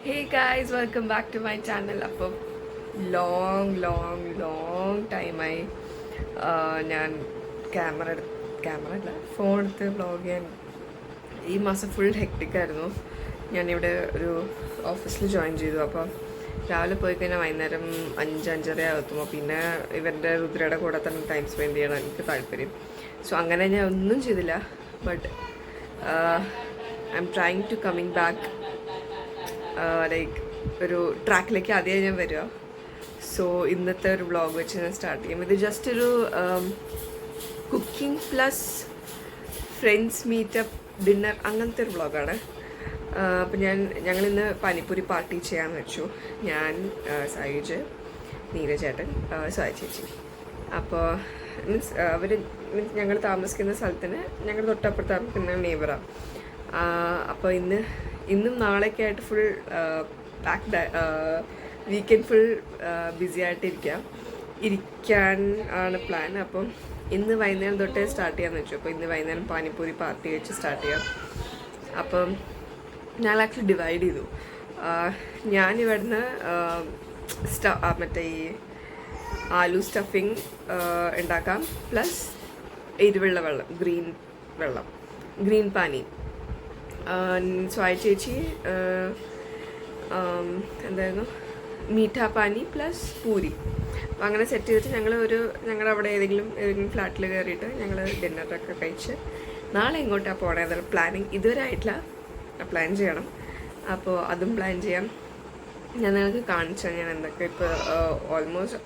Hey guys, welcome back to my channel. അപ്പോൾ long ടൈമായി ഞാൻ ക്യാമറ അല്ല ഫോൺ എടുത്ത് വ്ളോഗ് ചെയ്യാൻ. ഈ മാസം ഫുൾ ഹെക്ടിക്കായിരുന്നു. ഞാനിവിടെ ഒരു ഓഫീസിൽ ജോയിൻ ചെയ്തു. അപ്പോൾ രാവിലെ പോയി കഴിഞ്ഞാൽ വൈകുന്നേരം 5-5:30 ആകുമ്പോൾ പിന്നെ ഇവരുടെ രുദ്രയുടെ കൂടെ തന്നെ ടൈം സ്പെൻഡ് ചെയ്യണം എനിക്ക് താല്പര്യം. സോ അങ്ങനെ ഞാൻ ഒന്നും ചെയ്തില്ല. But I'm trying to coming back like ഒരു ട്രാക്കിലേക്ക് ആദ്യമായി ഞാൻ വരിക. സോ ഇന്നത്തെ ഒരു വ്ളോഗ് വെച്ച് ഞാൻ സ്റ്റാർട്ട് ചെയ്യും. ഇത് ജസ്റ്റ് ഒരു cooking plus friends meetup dinner അങ്ങനത്തെ ഒരു വ്ളോഗാണ്. അപ്പം ഞങ്ങളിന്ന് പാനിപ്പൂരി പാർട്ടി ചെയ്യാമെന്ന് വെച്ചു. ഞാൻ സായിജ്, നീരജേട്ടൻ, സായി ചേച്ചി. അപ്പോൾ ഞങ്ങൾ താമസിക്കുന്ന സ്ഥലത്തിന് ഞങ്ങൾ തൊട്ടപ്പുറത്ത് താമസിക്കുന്ന നെയ്ബറാണ്. അപ്പോൾ ഇന്നും നാളെയൊക്കെ ആയിട്ട് full packed, weekend full busy ഇരിക്കാൻ ആണ് പ്ലാൻ. അപ്പം ഇന്ന് വൈകുന്നേരം തൊട്ടേ സ്റ്റാർട്ട് ചെയ്യാമെന്ന് വെച്ചു. അപ്പോൾ ഇന്ന് വൈകുന്നേരം പാനിപ്പൂരി പാർട്ടി വെച്ച് സ്റ്റാർട്ട് ചെയ്യാം. അപ്പം ഞാൻ ആക്ച്വലി ഡിവൈഡ് ചെയ്തു. ഞാനിവിടുന്ന് മറ്റേ ഈ ആലു സ്റ്റഫിങ് ഉണ്ടാക്കാം, പ്ലസ് എരിവുള്ള വെള്ളം, ഗ്രീൻ പാനി. സ്വായ ചേച്ചി എന്തായിരുന്നു, മീഠാ പാനി പ്ലസ് പൂരി. അപ്പം അങ്ങനെ സെറ്റ് ചെയ്തിട്ട് ഞങ്ങളുടെ അവിടെ ഏതെങ്കിലും ഫ്ലാറ്റിൽ കയറിയിട്ട് ഞങ്ങൾ ഡിന്നറൊക്കെ കഴിച്ച് നാളെ ഇങ്ങോട്ടാണ് പോകണേ. അതാണ് പ്ലാനിങ്. ഇതുവരെ ആയിട്ടില്ല, പ്ലാൻ ചെയ്യണം. അപ്പോൾ അതും പ്ലാൻ ചെയ്യാം. ഞാൻ നിങ്ങൾക്ക് കാണിച്ചാൽ ഞാൻ എന്തൊക്കെ ഇപ്പോൾ ഓൾമോസ്റ്റ്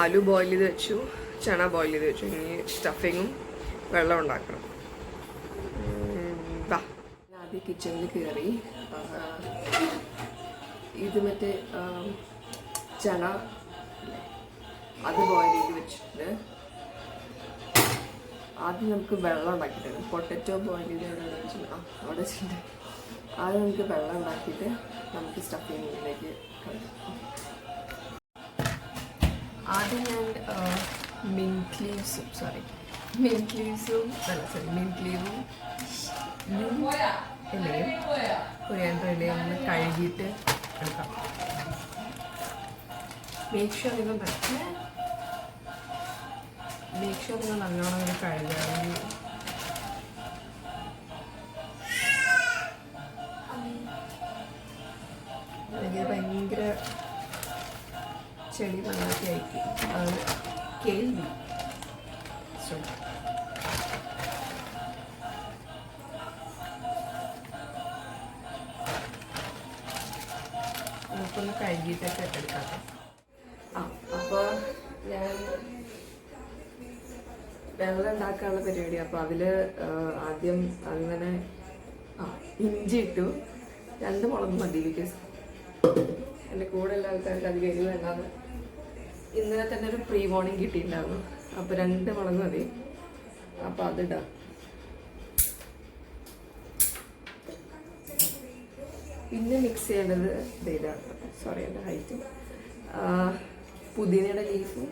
ആലു ബോയിൽ ചെയ്ത് വെച്ചു, ചണ ബോയിൽ ചെയ്ത് വെച്ചു. ഇനി സ്റ്റഫിങ്ങും വെള്ളം ഉണ്ടാക്കണം. ആദ്യം കിച്ചണിൽ കയറി. ഇത് മറ്റേ ചണ അത് ബോയിൽ ചെയ്ത് വെച്ചിട്ടുണ്ട്. ആദ്യം നമുക്ക് വെള്ളം ഉണ്ടാക്കിയിട്ട് പൊട്ടറ്റോ ബോയിൽ ചെയ്ത് അവിടെ വെച്ചിട്ടുണ്ട്. ആദ്യം നമുക്ക് വെള്ളം ഉണ്ടാക്കിയിട്ട് നമുക്ക് സ്റ്റഫിങ്ങിലേക്ക് കളിക്കാം. ആദ്യം ഞാൻ മിൻറ്റ് ലീവ്സും ഇലയും കൊറിയാൻഡർ ഇലയും ഒന്ന് കഴുകിയിട്ട് എടുക്കാം. മേക്ക് ഷുവർ നിങ്ങൾ നല്ലോണം ഇത് കഴുകുകയാണെങ്കിൽ അല്ലെങ്കിൽ ഭയങ്കര ചെടി മണ്ണൊക്കെ ആയിരിക്കും. അത് കേൾവി. സോ നമുക്കൊന്ന് കഴുകിയിട്ടൊക്കെ എടുക്കാം. അപ്പോൾ ഞാൻ വെള്ളം ഉണ്ടാക്കാനുള്ള പരിപാടി. അപ്പോൾ അതിൽ ആദ്യം അങ്ങനെ ഇഞ്ചി ഇട്ടു. 2 മുളക് മതി, ബിക്കോസ് എൻ്റെ കൂടെ ഉള്ള ആൾക്കാർക്ക് അധികം എരിവ് വേണ്ടാന്ന് ഇന്നലെ തന്നെ ഒരു പ്രീ വാർണിംഗ് കിട്ടിയിട്ടുണ്ടായിരുന്നു. അപ്പോൾ 2 മുളക് മതി. അപ്പോൾ അതിടാം. പിന്നെ മിക്സ് ചെയ്യേണ്ടത് ഇതാണ്, സോറി എൻ്റെ ഹൈറ്റ്, പുതിനയുടെ ലീഫും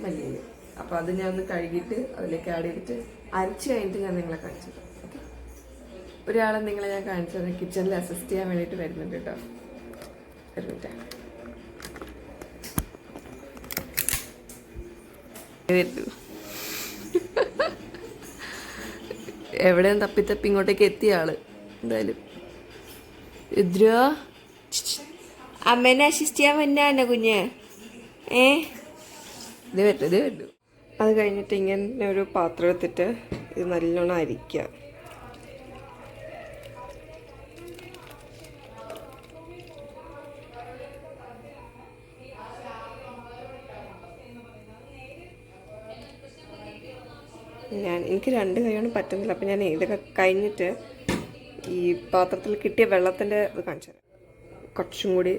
മല്ലിയിലും. അപ്പോൾ അത് ഞാൻ ഒന്ന് കഴുകിയിട്ട് അതിലേക്ക് ആഡ് ചെയ്തിട്ട് അരച്ച് കഴിഞ്ഞിട്ട് ഞാൻ നിങ്ങളെ കാണിച്ചത്. ഓക്കെ, ഒരാളെ നിങ്ങളെ ഞാൻ കാണിച്ചത് കിച്ചണിൽ അസിസ്റ്റ് ചെയ്യാൻ വേണ്ടിയിട്ട് വരുന്നുണ്ട് കേട്ടോ. എവിടെയും തപ്പി ഇങ്ങോട്ടേക്ക് എത്തിയ ആള്. എന്തായാലും രുദ്ര അമ്മേനെ അസിസ്റ്റ് ചെയ്യാൻ വന്നാ കുഞ്ഞ്. ഇത് വരൂ. അത് കഴിഞ്ഞിട്ട് ഇങ്ങനെ ഒരു പാത്രം എടുത്തിട്ട് ഇത് നല്ലോണം അരിക്കുക. എനിക്ക് 2 കൈയാണ് പറ്റുന്നില്ല. അപ്പം ഞാൻ ഇതൊക്കെ കഴിഞ്ഞിട്ട് ഈ പാത്രത്തിൽ കിട്ടിയ വെള്ളത്തിൻ്റെ ഇത് കാണിച്ചു തരാം. കുറച്ചും കൂടി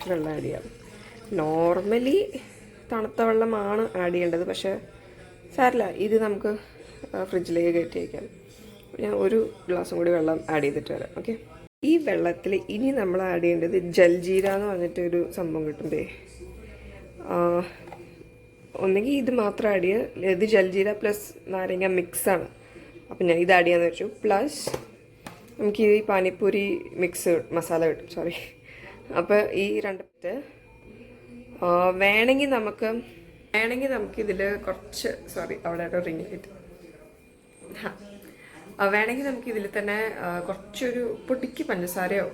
വെള്ളം ആഡ് ചെയ്യാം. നോർമലി തണുത്ത വെള്ളമാണ് ആഡ് ചെയ്യേണ്ടത്, പക്ഷേ സാരില്ല, ഇത് നമുക്ക് ഫ്രിഡ്ജിലേക്ക് കയറ്റി വയ്ക്കാം. ഞാൻ 1 ഗ്ലാസും കൂടി വെള്ളം ആഡ് ചെയ്തിട്ട് വരാം. ഓക്കെ, ഈ വെള്ളത്തിൽ ഇനി നമ്മൾ ആഡ് ചെയ്യേണ്ടത് ജൽജീര എന്ന് പറഞ്ഞിട്ടൊരു സംഭവം കിട്ടുന്നേ. ഒന്നെങ്കിൽ ഇത് മാത്രം ആഡ് ചെയ്യുക, ഇത് ജൽജീര പ്ലസ് നാരങ്ങ മിക്സാണ്. അപ്പം ഞാൻ ഇത് ആഡ് ചെയ്യാന്ന് വെച്ചു. പ്ലസ് നമുക്ക് ഈ പാനിപ്പൂരി മിക്സ് മസാല കിട്ടും. സോറി. അപ്പോൾ ഈ 2 വേണമെങ്കിൽ നമുക്ക് ഇതിൽ കുറച്ച് അവിടെ റിങ് കിട്ടും. വേണമെങ്കിൽ നമുക്ക് ഇതിൽ തന്നെ കുറച്ചൊരു പൊടിക്ക് പഞ്ചസാരയോ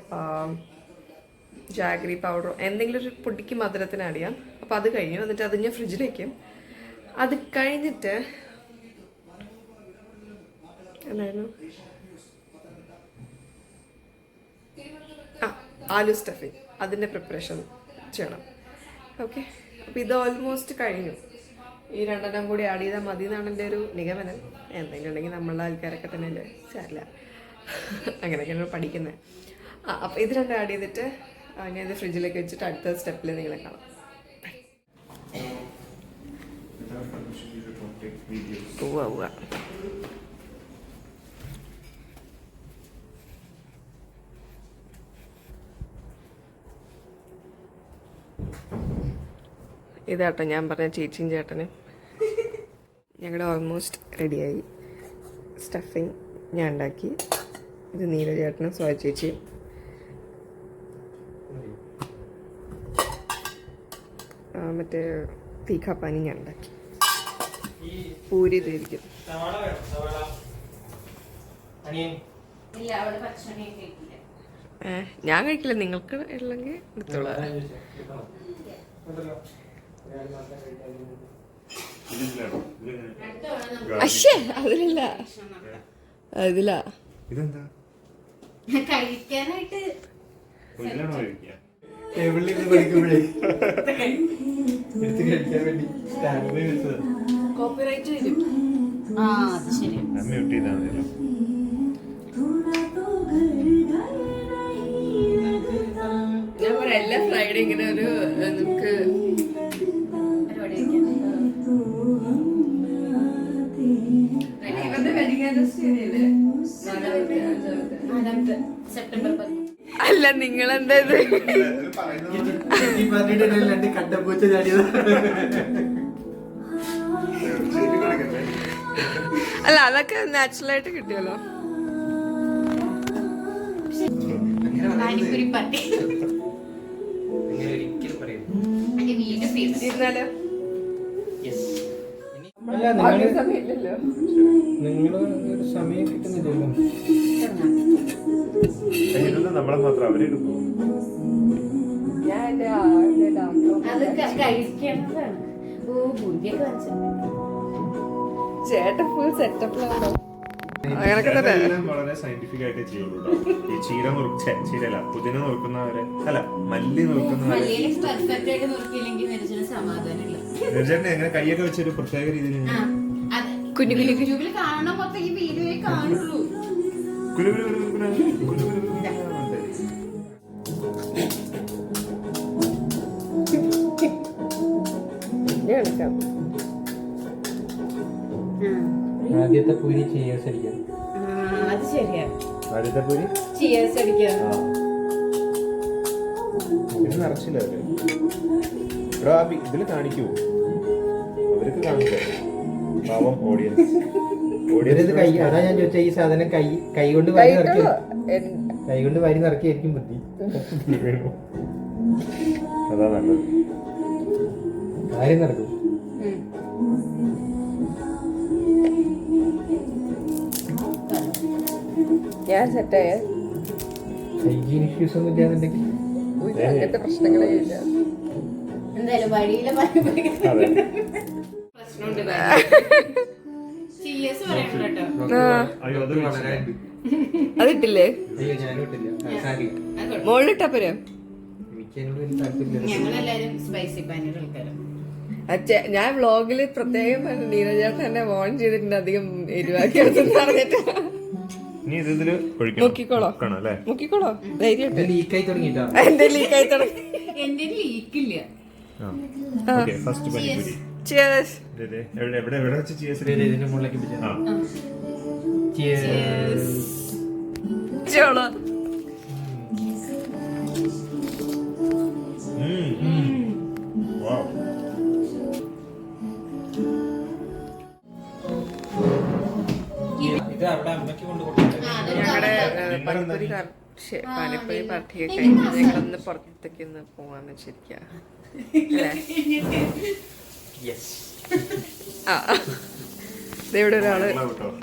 ജാഗ്രി പൗഡറോ എന്തെങ്കിലും ഒരു പൊടിക്ക് മധുരത്തിന് ആഡ് ചെയ്യാം. അപ്പോൾ അത് കഴിഞ്ഞു. എന്നിട്ട് അത് ഞാൻ ഫ്രിഡ്ജിൽ വയ്ക്കും. അത് കഴിഞ്ഞിട്ട് എന്തായിരുന്നു ആലു സ്റ്റഫിങ്, അതിൻ്റെ പ്രിപ്പറേഷൻ ചെയ്യണം. ഓക്കെ, അപ്പോൾ ഇത് ഓൾമോസ്റ്റ് കഴിഞ്ഞു. ഈ 2 കൂടി ആഡ് ചെയ്താൽ മതി എന്നാണ് എൻ്റെ ഒരു നിഗമനം. എന്തെങ്കിലും ഉണ്ടെങ്കിൽ നമ്മളുടെ ആൾക്കാരൊക്കെ തന്നെ അല്ലേ ചേരില്ല, അങ്ങനെയൊക്കെയാണ് പഠിക്കുന്നത്. അപ്പോൾ ഇത് 2 ആഡ് ചെയ്തിട്ട് ഞാൻ ഇത് ഫ്രിഡ്ജിലേക്ക് വെച്ചിട്ട് അടുത്ത സ്റ്റെപ്പിൽ നിങ്ങളെ കാണാം. ഇതാട്ടോ ഞാൻ പറഞ്ഞ ചേച്ചിയും ചേട്ടനും. ഞങ്ങളുടെ ഓൾമോസ്റ്റ് റെഡിയായി. സ്റ്റഫിങ് ഞാൻ ഉണ്ടാക്കി. ഇത് നീല ചേട്ടനും സോയ ചേച്ചിയും. മറ്റേ തീക്കാപ്പാനി ഞാൻ ഉണ്ടാക്കി. പൂരി ഇതായിരിക്കും. ഞാൻ കഴിക്കില്ല, നിങ്ങൾക്ക് ഉള്ളെങ്കിൽ എടുത്തോളാം. അശ്ശേ, അതിലില്ല, അതില്ല. കഴിക്കാനായിട്ട് കോപ്പിറൈറ്റ് വരും. അത് ശരി. ഞാൻ പറയാം, എല്ലാ ഫ്രൈഡേ ഇങ്ങനെ ഒരു നമുക്ക് ഇവരുടെ വെഡിങ് ആനിവേഴ്സറി സെപ്റ്റംബർ 10. അല്ല, നിങ്ങളെന്താ ഇത്? അല്ല, അതൊക്കെ നാച്ചുറൽ ആയിട്ട് കിട്ടിയല്ലോ. പാനിപ്പൂരി പട്ടി ഇരുന്നാലോ? സമയമില്ലല്ലോ. നിങ്ങള് സമയം കിട്ടുന്നില്ലല്ലോ. നമ്മളെ മാത്രം അവരെടുക്കും. അത് കഴിക്കേണ്ടതാണ്. ഓ, ബുദ്ധിയൊക്കെ വെച്ചു. ചേട്ടൻ ഫുൾ സെറ്റപ്പിലാണോ? അങ്ങനൊക്കെ തന്നെ വളരെ സയന്റിഫിക് ആയിട്ട് ചെയ്യുള്ളൂ. ഈ ചീരല്ല പുതിന നോക്കുന്നവരെ അല്ല മല്ലി നോക്കുന്നവരെ എങ്ങനെ കൈയൊക്കെ വെച്ചൊരു പ്രത്യേക രീതിയിൽ യൂട്യൂബിൽ കാണണം. മൊത്തം ഈ വീഡിയോയെ കാണുള്ളൂ. ആദ്യത്തെ പൂരി ചിയേഴ്സ് അടിക്കാം. അത് ശരിയാ. ആദ്യത്തെ പൂരി ചിയേഴ്സ് അടിക്കാം. ഇത് നിറച്ചില്ല ഇതില് കാണിക്കൂ, അവർക്ക് കാണില്ല. പാവം ഓഡിയൻസ്. അതാ ഞാൻ ചോദിച്ച ഈ സാധനം കൈ കൊണ്ട് വാരി നിറക്കി, കൈ കൊണ്ട് വാരി നിറക്കിയായിരിക്കും ബുദ്ധി. അതാ നല്ലത്. കാര്യം നടക്കും. ഞാൻ സെറ്റായ ഹൈജീൻ ഇഷ്യൂസ് ഒന്നും ഇല്ലാന്നുണ്ടെങ്കിൽ അങ്ങനത്തെ പ്രശ്നങ്ങളേ ഇല്ല. എന്തായാലും വഴിയിലെ പ്രശ്നമുണ്ട്. ചിയേഴ്സ് പറയണം കേട്ടോ. അതിട്ടില്ലേ? അയ്യോ ഞാനും ഇട്ടില്ല. മോളിലിട്ടപ്പരോ? ഞങ്ങളെല്ലാരും സ്പൈസി പാനിയുടെ ആൾക്കാരാണ്. ഞാൻ വ്ളോഗില് പ്രത്യേകം പറഞ്ഞു, നീരജേട്ടൻ എന്നെ വാൺ ചെയ്തിട്ടുണ്ട് അധികം എരിവാക്കിയെന്ന് പറഞ്ഞിട്ട്. മുക്കിക്കോളോ ധൈര്യമായിട്ട്. ലീക്കായി തുടങ്ങിട്ടോ. എന്റെ ലീക്കായി തുടങ്ങി. എന്റെ ലീക്കില്ല. ഇതിന്റെ മുകളിലേക്ക് ചോളോ. ഇത് അവിടെ അമ്മയ്ക്ക് കൊണ്ട് കൊടുത്തു. ഞങ്ങളുടെ പാനിപ്പൂരി പാനിപ്പൂരി പാർട്ടിയൊക്കെ കഴിഞ്ഞ് ഞങ്ങളൊന്ന് പുറത്തേക്ക് ഒന്ന് പോവാന്ന് വെച്ചിരിക്കുക അല്ലേ? ആ ഇവിടെ ഒരാള്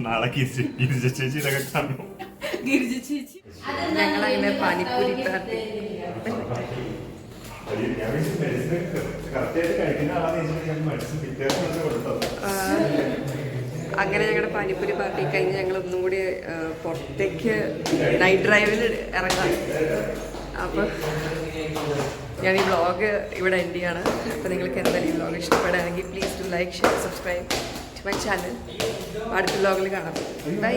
നാളെ ചേച്ചി ഇതൊക്കെ കാണും. ഞങ്ങളങ്ങനെ പാനിപ്പൂരി പാർട്ടി അങ്ങനെ ഞങ്ങളുടെ പാനിപ്പൂരി പാർട്ടി കഴിഞ്ഞ് ഞങ്ങൾ ഒന്നും കൂടി പുറത്തേക്ക് നൈറ്റ് ഡ്രൈവിന് ഇറങ്ങാം. അപ്പം ഞാൻ ഈ വ്ളോഗ് ഇവിടെ എൻഡ് ചെയ്യാണ്. അപ്പോൾ നിങ്ങൾക്ക് എന്തായാലും ഈ വ്ളോഗ് ഇഷ്ടപ്പെടുകയാണെങ്കിൽ please to like share subscribe to my channel. അടുത്ത വ്ളോഗിൽ കാണാം. ബൈ.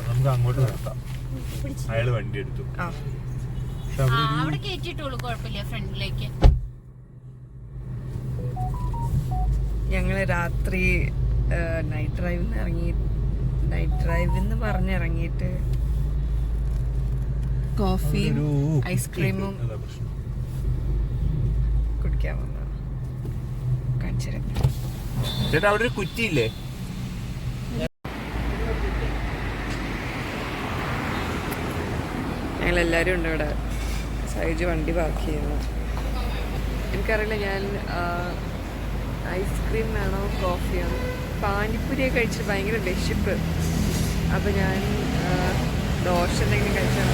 നമുക്ക് അങ്ങോട്ട് നടത്താം. അയാള് വണ്ടി എടുത്തു. അവിടെ കേറ്റിട്ടോളൂ, കുഴപ്പമില്ല. ഫ്രണ്ടിലേക്ക് ഞങ്ങൾ രാത്രി നൈറ്റ് ഡ്രൈവിന്ന് പറഞ്ഞിറങ്ങിയിട്ട് കോഫിയും ഐസ്ക്രീമും കുടിക്കാൻ വന്നതാണ്. കാണിച്ചു ചേട്ടാ അവിടെ ഒരു കുറ്റിയില്ലേ? ഞങ്ങളെല്ലാവരും ഉണ്ട് ഇവിടെ. സൈജ് വണ്ടി പാർക്ക് ചെയ്യുന്നു. എനിക്കറിയില്ല ഞാൻ ഐസ്ക്രീം വേണോ കോഫിയാണോ. പാനിപ്പൂരിയൊക്കെ കഴിച്ചിട്ട് ഭയങ്കര വിശപ്പ്. അപ്പോൾ ഞാൻ ദോശ എന്തെങ്കിലും കഴിച്ചാൽ